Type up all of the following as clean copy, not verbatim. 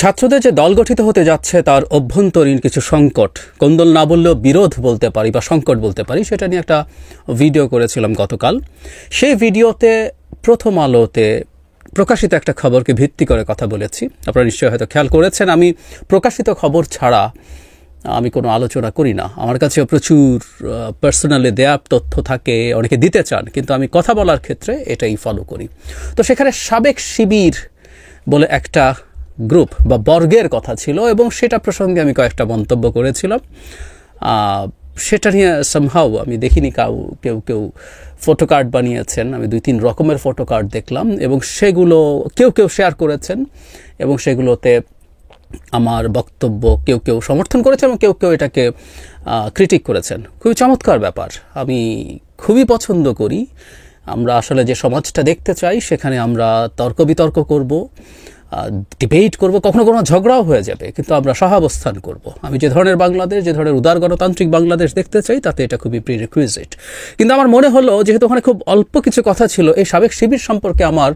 ছাত্রদের যে দল গঠিত হতে যাচ্ছে তার অভ্যন্তরীণ কিছু সংকট, কোন্দল না বললেও বিরোধ বলতে পারি বা সংকট বলতে পারি, সেটা নিয়ে একটা ভিডিও করেছিলাম গতকাল। সেই ভিডিওতে প্রথম আলোতে প্রকাশিত একটা খবরকে ভিত্তি করে কথা বলেছি। আপনারা নিশ্চয়ই হয়তো খেয়াল করেছেন, আমি প্রকাশিত খবর ছাড়া আমি কোনো আলোচনা করি না। আমার কাছেও প্রচুর পার্সোনালি দেয়া তথ্য থাকে, অনেকে দিতে চান, কিন্তু আমি কথা বলার ক্ষেত্রে এটাই ফলো করি। তো সেখানে সাবেক শিবির বলে একটা গ্রুপ বা বর্গের কথা ছিল এবং সেটা প্রসঙ্গে আমি কয়েকটা মন্তব্য করেছিলাম। সেটা নিয়ে সামহাউ আমি দেখিনি কেউ ফটো কার্ড বানিয়েছেন। আমি 2-3 রকমের ফটো কার্ড দেখলাম এবং সেগুলো কেউ শেয়ার করেছেন এবং সেগুলোতে আমার বক্তব্য কেউ সমর্থন করেছেন এবং কেউ এটাকে ক্রিটিক করেছেন। খুবই চমৎকার ব্যাপার, আমি খুবই পছন্দ করি। আমরা আসলে যে সমাজটা দেখতে চাই সেখানে আমরা তর্ক বিতর্ক করব, ডিবেট করব, কখনো ঝগড়াও হয়ে যাবে, কিন্তু আমরা সহাবস্থান করব। আমি যে ধরনের বাংলাদেশ, যে ধরনের উদার গণতান্ত্রিক বাংলাদেশ দেখতে চাই, তাতে এটা খুবই প্রিরিকুইজিট। কিন্তু আমার মনে হলো, যেহেতু ওখানে খুব অল্প কিছু কথা ছিল, এই সাবেক শিবির সম্পর্কে আমার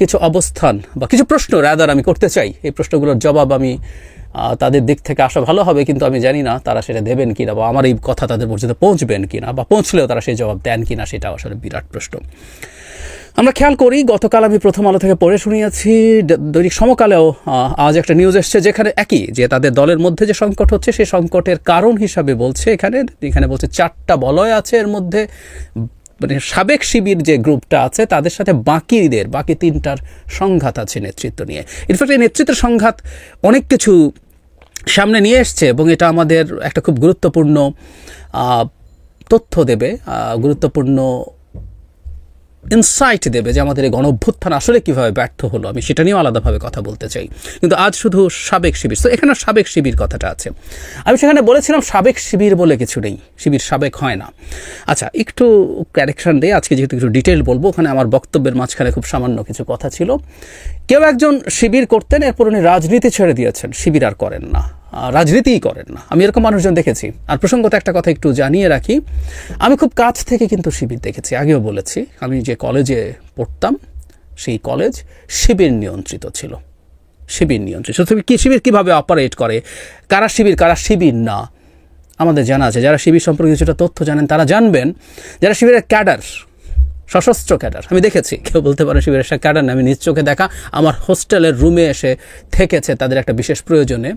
কিছু অবস্থান বা কিছু প্রশ্ন রাদার আমি করতে চাই। এই প্রশ্নগুলোর জবাব আমি তাদের দিক থেকে আসা ভালো হবে, কিন্তু আমি জানি না তারা সেটা দেবেন কিনা বা আমার এই কথা তাদের পর্যন্ত পৌঁছবেন কিনা, বা পৌঁছলেও তারা সেই জবাব দেন কিনা, সেটা আসলে বিরাট প্রশ্ন। আমরা খেয়াল করি, গতকাল আমি প্রথম আলো থেকে পড়ে শুনিয়েছি, দৈনিক সমকালেও আজ একটা নিউজ এসছে যেখানে একই, যে তাদের দলের মধ্যে যে সংকট হচ্ছে সেই সংকটের কারণ হিসাবে বলছে, এখানে বলছে 4টা বলয় আছে। এর মধ্যে মানে সাবেক শিবির যে গ্রুপটা আছে তাদের সাথে বাকি 3টার সংঘাত আছে নেতৃত্ব নিয়ে। ইনফ্যাক্ট এই নেতৃত্বের সংঘাত অনেক কিছু সামনে নিয়ে এসছে এবং এটা আমাদের একটা খুব গুরুত্বপূর্ণ তথ্য দেবে, গুরুত্বপূর্ণ ইনসাইট দেবে যে আমাদের এই গণঅভ্যুত্থান আসলে কীভাবে ব্যর্থ হলো। আমি সেটা নিয়েও আলাদাভাবে কথা বলতে চাই, কিন্তু আজ শুধু সাবেক শিবির। তো এখানে সাবেক শিবির কথাটা আছে। আমি সেখানে বলেছিলাম সাবেক শিবির বলে কিছু নেই, শিবির সাবেক হয় না। আচ্ছা, একটু কারেকশন দিয়ে আজকে যেহেতু একটু ডিটেল বলবো, ওখানে আমার বক্তব্যের মাঝখানে খুব সামান্য কিছু কথা ছিল। কেউ একজন শিবির করতেন, এরপর উনি রাজনীতি ছেড়ে দিয়েছেন, শিবির আর করেন না, রাজনীতিই করেন না। আমি এরকম মানুষজন দেখেছি। আর প্রসঙ্গত একটা কথা একটু জানিয়ে রাখি, আমি খুব কাছ থেকে কিন্তু শিবির দেখেছি। আগেও বলেছি, আমি যে কলেজে পড়তাম সেই কলেজ শিবির নিয়ন্ত্রিত ছিল, শিবির নিয়ন্ত্রিত। শিবির কীভাবে অপারেট করে, কারা শিবির না, আমাদের জানা আছে। যারা শিবির সম্পর্কে কিছুটা তথ্য জানেন তারা জানবেন, যারা শিবিরের ক্যাডার, সশস্ত্র ক্যাডার, আমি দেখেছি। কেউ বলতে পারে শিবিরের ক্যাডার না, আমি নিজ চোখে দেখা, আমার হোস্টেলের রুমে এসে থেকেছে তাদের একটা বিশেষ প্রয়োজনে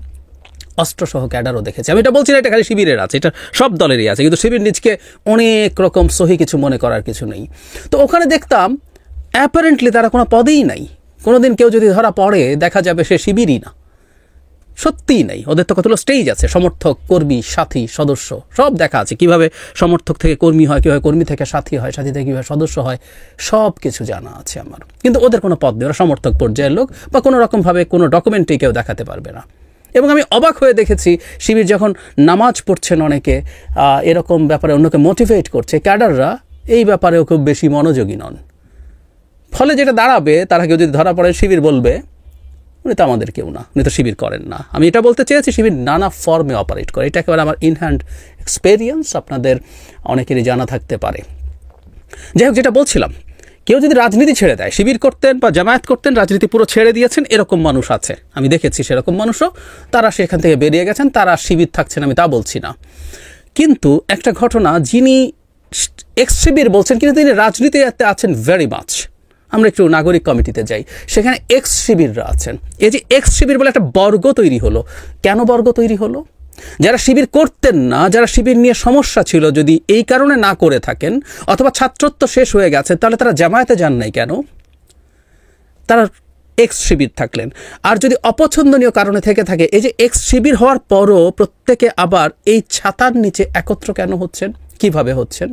অস্ত্রসহ ক্যাডারও দেখেছি। আমি এটা বলছি না এটা খালি শিবিরের আছে, এটা সব দলেরই আছে, কিন্তু শিবির নিজকে অনেক রকম সহি কিছু মনে করার কিছু নেই। তো ওখানে দেখতাম অ্যাপারেন্টলি তারা কোনো পদেই নাই। কোনোদিন কেউ যদি ধরা পড়ে দেখা যাবে সে শিবিরই না, সত্যিই নাই। ওদের তো কতগুলো স্টেজ আছে, সমর্থক, কর্মী, সাথী, সদস্য, সব দেখা আছে। কিভাবে সমর্থক থেকে কর্মী হয়, কীভাবে কর্মী থেকে সাথী হয়, সাথী থেকে কীভাবে সদস্য হয়, সব কিছু জানা আছে আমার। কিন্তু ওদের কোনো পদ নেই, ওরা সমর্থক পর্যায়ের লোক বা কোনো রকমভাবে কোনো ডকুমেন্টই কেউ দেখাতে পারবে না। এবং আমি অবাক হয়ে দেখেছি, শিবির যখন নামাজ পড়ছেন অনেকে, এরকম ব্যাপারে অন্যকে মোটিভেট করছে, ক্যাডাররা এই ব্যাপারেও খুব বেশি মনোযোগী নন। ফলে যেটা দাঁড়াবে, তারা কেউ যদি ধরা পড়ে শিবির বলবে উনি তো আমাদের কেউ না, উনি তো শিবির করেন না। আমি এটা বলতে চেয়েছি শিবির নানা ফর্মে অপারেট করে, এটা একেবারে আমার ইনহ্যান্ড এক্সপেরিয়েন্স, আপনাদের অনেকেরই জানা থাকতে পারে। যাই হোক, যেটা বলছিলাম, কেউ যদি রাজনীতি ছেড়ে দেয়, শিবির করতেন বা জামায়াত করতেন, রাজনীতি পুরো ছেড়ে দিয়েছেন, এরকম মানুষ আছে, আমি দেখেছি সেরকম মানুষও। তারা সেখান থেকে বেরিয়ে গেছেন, তারা শিবির থাকছেন, আমি তা বলছি না। কিন্তু একটা ঘটনা, যিনি এক্স শিবির বলছেন কিন্তু তিনি রাজনীতিতে আছেন ভেরি মাচ। আমরা একটু নাগরিক কমিটিতে যাই, সেখানে এক্স শিবিররা আছেন। এই যে এক্স শিবির বলে একটা বর্গ তৈরি হলো, কেন বর্গ তৈরি হলো? যারা শিবির করতেন না, যারা শিবির নিয়ে সমস্যা ছিল, যদি এই কারণে না করে থাকেন অথবা ছাত্রত্ব শেষ হয়ে গেছে, তাহলে তারা জামায়াতে যান নাই কেন? তারা এক্স শিবির থাকলেন। আর যদি অপছন্দনীয় কারণে থেকে থাকে, এই যে এক্স শিবির হওয়ার পরও প্রত্যেকে আবার এই ছাতার নিচে একত্র কেন হচ্ছেন, কিভাবে হচ্ছেন?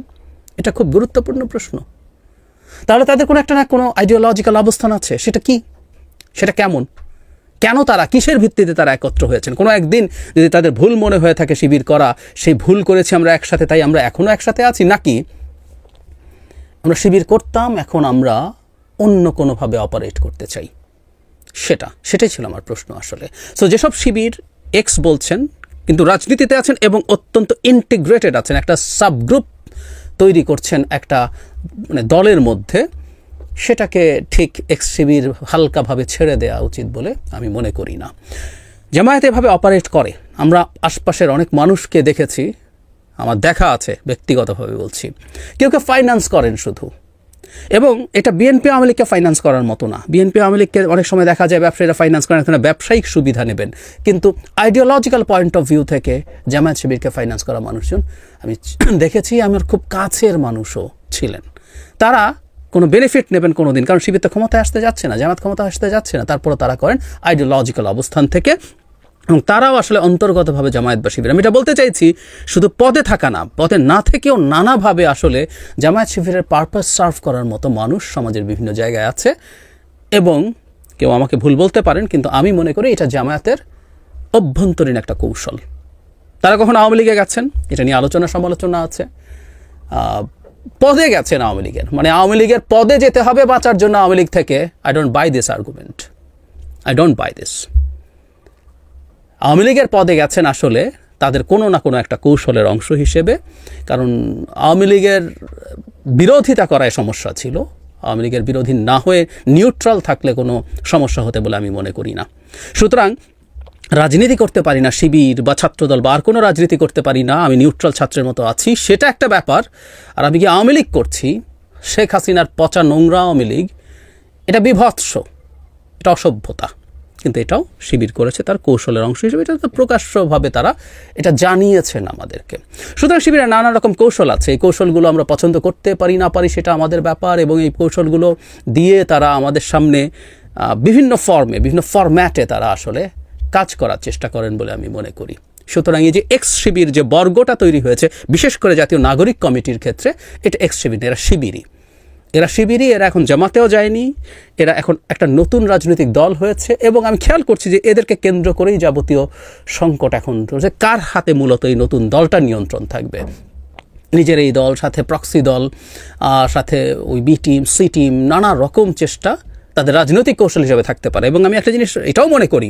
এটা খুব গুরুত্বপূর্ণ প্রশ্ন। তাহলে তাদের কোনো একটা না কোনো আইডিওলজিক্যাল অবস্থান আছে, সেটা কি, সেটা কেন তারা কিসের ভিত্তিতে তারা একত্র হয়েছেন? কোনো একদিন যদি তাদের ভুল মনে হয়ে থাকে শিবির করা, সেই ভুল করেছি আমরা একসাথে, তাই আমরা এখনও একসাথে আছি, নাকি আমরা শিবির করতাম, এখন আমরা অন্য কোনোভাবে অপারেট করতে চাই? সেটাই ছিল আমার প্রশ্ন আসলে। সো যেসব শিবির এক্স বলছেন কিন্তু রাজনীতিতে আছেন এবং অত্যন্ত ইন্টিগ্রেটেড আছেন, একটা সাবগ্রুপ তৈরি করছেন একটা মানে দলের মধ্যে, সেটাকে ঠিক এক্স শিবির হালকাভাবে ছেড়ে দেওয়া উচিত বলে আমি মনে করি না। জামায়াত এভাবে অপারেট করে, আমরা আশপাশের অনেক মানুষকে দেখেছি, আমার দেখা আছে, ব্যক্তিগতভাবে বলছি, কেউ কেউ ফাইন্যান্স করেন শুধু। এবং এটা বিএনপি আওয়ামী লীগকে ফাইন্যান্স করার মতো না। বিএনপি আওয়ামী লীগকে অনেক সময় দেখা যায় ব্যবসায়ীরা ফাইন্যান্স করেন, এখানে ব্যবসায়িক সুবিধা নেবেন, কিন্তু আইডিওলজিক্যাল পয়েন্ট অফ ভিউ থেকে জামায়াত শিবিরকে ফাইন্যান্স করা মানুষজন আমি দেখেছি, আমার খুব কাছের মানুষও ছিলেন। তারা কোনো বেনিফিট নেবেন কোনো দিন, কারণ শিবির তো ক্ষমতায় আসতে যাচ্ছে না, জামায়াত ক্ষমতা আসতে যাচ্ছে না, তারপরে তারা করেন আইডিওলজিক্যাল অবস্থান থেকে, এবং তারাও আসলে অন্তর্গতভাবে জামায়াত বা শিবির। আমি এটা বলতে চাইছি, শুধু পদে থাকা না, পদে না থেকেও নানাভাবে আসলে জামায়াত শিবিরের পারপাস সার্ভ করার মতো মানুষ সমাজের বিভিন্ন জায়গায় আছে। এবং কেউ আমাকে ভুল বলতে পারেন, কিন্তু আমি মনে করি এটা জামায়াতের অভ্যন্তরীণ একটা কৌশল। তারা কখন আওয়ামী লীগে গেছেন, এটা নিয়ে আলোচনা সমালোচনা আছে। পদে গেছেন আওয়ামী লীগের, মানে আওয়ামী লীগের পদে যেতে হবে বাঁচার জন্য আওয়ামী লীগ থেকে। I don't by this argument, I don't by this. Awami লীগের পদে গেছেন আসলে তাদের কোনো না কোনো একটা কৌশলের অংশ হিসেবে, কারণ আওয়ামী লীগের বিরোধিতা করায় সমস্যা ছিল। আওয়ামী লীগের বিরোধী না হয়ে নিউট্রাল থাকলে কোনো সমস্যা হতে বলে আমি মনে করি না। সুতরাং রাজনীতি করতে পারি না শিবির বা ছাত্রদল বা আর কোনো রাজনীতি করতে পারি না, আমি নিউট্রাল ছাত্রের মতো আছি, সেটা একটা ব্যাপার। আর আমি কি আওয়ামী লীগ করছি, শেখ হাসিনার পচা নোংরা আওয়ামী লীগ, এটা বিভৎস, এটা অসভ্যতা। কিন্তু এটাও শিবির করেছে তার কৌশলের অংশ হিসেবে, এটা প্রকাশ্যভাবে তারা এটা জানিয়েছেন আমাদেরকে। সুতরাং শিবিরের নানা রকম কৌশল আছে, এই কৌশলগুলো আমরা পছন্দ করতে পারি না পারি সেটা আমাদের ব্যাপার, এবং এই কৌশলগুলো দিয়ে তারা আমাদের সামনে বিভিন্ন ফর্মে বিভিন্ন ফরম্যাটে তারা আসলে কাজ করার চেষ্টা করেন বলে আমি মনে করি। সুতরাং এই যে এক্স শিবির যে বর্গটা তৈরি হয়েছে, বিশেষ করে জাতীয় নাগরিক কমিটির ক্ষেত্রে, এটা এক্স শিবির, এরা শিবিরই, এরা এখন জামাতেও যায়নি, এরা এখন একটা নতুন রাজনৈতিক দল হয়েছে। এবং আমি খেয়াল করছি যে এদেরকে কেন্দ্র করেই যাবতীয় সংকট এখন রয়েছে, কার হাতে মূলত এই নতুন দলটা নিয়ন্ত্রণ থাকবে। নিজের এই দল, সাথে প্রক্সি দল, সাথে ওই বি টিম, সি টিম, নানা রকম চেষ্টা তাদের রাজনৈতিক কৌশল হিসেবে থাকতে পারে। এবং আমি একটা জিনিস এটাও মনে করি,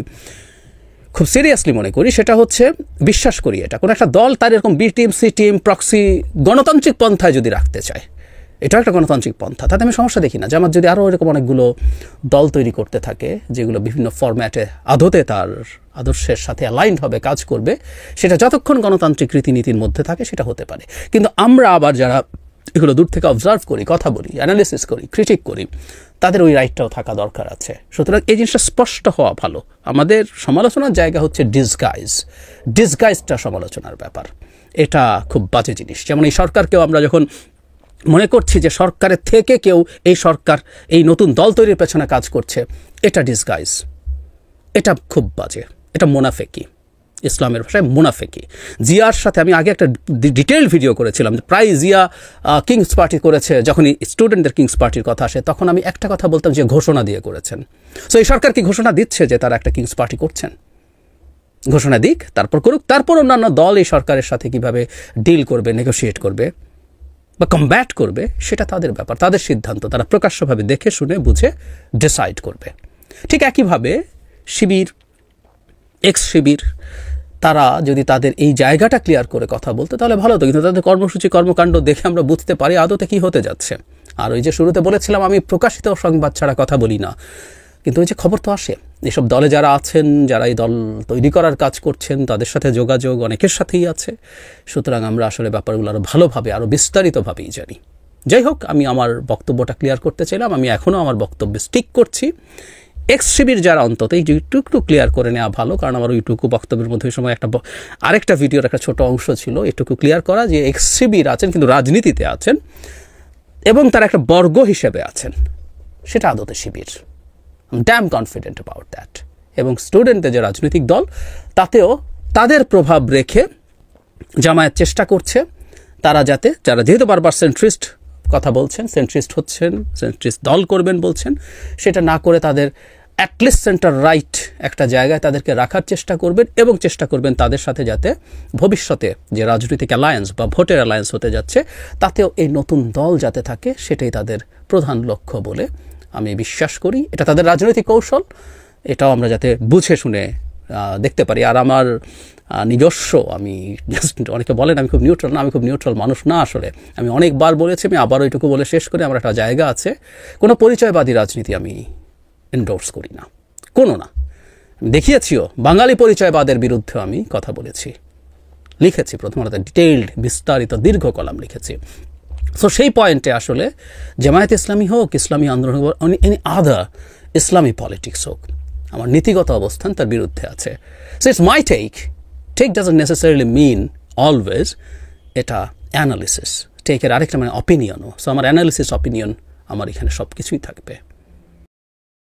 খুব সিরিয়াসলি মনে করি, সেটা হচ্ছে, বিশ্বাস করি এটা কোনো একটা দল তার এরকম B team, C team, proxy গণতান্ত্রিক পন্থায় যদি রাখতে চায়, এটা একটা গণতান্ত্রিক পন্থা, তাতে আমি সমস্যা দেখি না। জামাত যদি আরও এরকম অনেকগুলো দল তৈরি করতে থাকে, যেগুলো বিভিন্ন ফরম্যাটে আদতে তার আদর্শের সাথে অ্যালাইন্ড হবে, কাজ করবে, সেটা যতক্ষণ গণতান্ত্রিক রীতিনীতির মধ্যে থাকে সেটা হতে পারে। কিন্তু আমরা আবার যারা এগুলো দূর থেকে অবজার্ভ করি, কথা বলি, অ্যানালিসিস করি, ক্রিটিক করি, তাদের ওই রাইটটাও থাকা দরকার আছে। সুতরাং এই জিনিসটা স্পষ্ট হওয়া ভালো। আমাদের সমালোচনার জায়গা হচ্ছে ডিসগাইজটা সমালোচনার ব্যাপার, এটা খুব বাজে জিনিস। যেমন এই সরকারকেও আমরা যখন মনে করছি যে সরকারের থেকে কেউ এই সরকার এই নতুন দল তৈরির পেছনে কাজ করছে, এটা ডিসগাইজ, এটা খুব বাজে, এটা মুনাফেকি, ইসলামের ভাষায় মুনাফেকি। জিয়ার সাথে আমি আগে একটা ডিটেইল ভিডিও করেছিলাম, প্রায় জিয়া কিংস পার্টি করেছে, যখনই স্টুডেন্টদের কিংস পার্টির কথা আসে তখন আমি একটা কথা বলতাম যে ঘোষণা দিয়ে করেছেন। সো এই সরকার কি ঘোষণা দিচ্ছে যে তারা একটা কিংস পার্টি করছেন? ঘোষণা দিক, তারপর করুক, তারপর অন্যান্য দল এই সরকারের সাথে কিভাবে ডিল করবে, নেগোশিয়েট করবে বা কমব্যাট করবে, সেটা তাদের ব্যাপার, তাদের সিদ্ধান্ত, তারা প্রকাশ্যভাবে দেখে শুনে বুঝে ডিসাইড করবে। ঠিক একইভাবে শিবির, এক্স শিবির, তারা যদি তাদের এই জায়গাটা ক্লিয়ার করে কথা বলতে তাহলে ভালো হতো, কিন্তু তাদের কর্মসূচি, কর্মকাণ্ড দেখে আমরা বুঝতে পারি আদতে কী হতে যাচ্ছে। আর ওই যে শুরুতে বলেছিলাম, আমি প্রকাশিত সংবাদ ছাড়া কথা বলি না, কিন্তু ওই যে খবর তো আসে, এসব দলে যারা আছেন, যারা এই দল তৈরি করার কাজ করছেন, তাদের সাথে যোগাযোগ অনেকের সাথেই আছে। সুতরাং আমরা আসলে ব্যাপারগুলো আরও ভালোভাবে, আরও বিস্তারিতভাবেই জানি। যাই হোক, আমি আমার বক্তব্যটা ক্লিয়ার করতে চাইলাম, আমি এখনও আমার বক্তব্যে স্টিক করছি। এক্স শিবির যারা, অন্তত এই একটু ক্লিয়ার করে নেওয়া ভালো, কারণ আমার ওইটুকু বক্তব্যের মধ্যে ওই সময় আরেকটা ভিডিওর একটা ছোট অংশ ছিল, এটুকু ক্লিয়ার করা যে এক্স শিবির আছেন কিন্তু রাজনীতিতে আছেন এবং তারা একটা বর্গ হিসেবে আছেন, সেটা আদতে শিবির। Damn confident about that. এবং স্টুডেন্টদের যে রাজনৈতিক দল, তাতেও তাদের প্রভাব রেখে জামায়াত চেষ্টা করছে তারা যারা যেহেতু বারবার সেন্ট্রিস্ট কথা বলছেন, সেন্ট্রিস্ট হচ্ছেন, সেন্ট্রিস্ট দল করবেন বলছেন, সেটা না করে তাদের অ্যাটলিস্ট সেন্টার রাইট একটা জায়গায় তাদেরকে রাখার চেষ্টা করবেন, এবং চেষ্টা করবেন তাদের সাথে যাতে ভবিষ্যতে যে রাজনৈতিক অ্যালায়েন্স বা ভোটের অ্যালায়েন্স হতে যাচ্ছে, তাতেও এই নতুন দল যাতে থাকে, সেটাই তাদের প্রধান লক্ষ্য বলে আমি বিশ্বাস করি। এটা তাদের রাজনৈতিক কৌশল, এটাও আমরা যাতে বুঝে শুনে দেখতে পারি। আর আমার নিজস্ব, আমি জাস্ট, অনেকে বলেন আমি খুব নিউট্রাল, না, আমি খুব নিউট্রাল মানুষ না আসলে। আমি অনেকবার বলেছি, আমি আবারও এটুকু বলে শেষ করে আমার একটা জায়গা আছে, কোনো পরিচয়বাদী রাজনীতি আমি এন্ডোর্স করি না, কোনো না। দেখিয়েছিও, বাঙালি পরিচয়বাদের বিরুদ্ধে আমি কথা বলেছি, লিখেছি, প্রথমত ডিটেইলড, বিস্তারিত দীর্ঘ কলাম লিখেছি। সো সেই পয়েন্টে আসলে জামায়াত ইসলামী হোক, ইসলামী আন্দোলন হোক, এনি আদার ইসলামী পলিটিক্স হোক, আমার নীতিগত অবস্থান তার বিরুদ্ধে আছে। So it's my take doesn't necessarily mean always এটা অ্যানালিসিস। টেকের আরেকটা মানে অপিনিয়নও। সো আমার অ্যানালিসিস, অপিনিয়ন, আমার এখানে সব কিছুই থাকবে।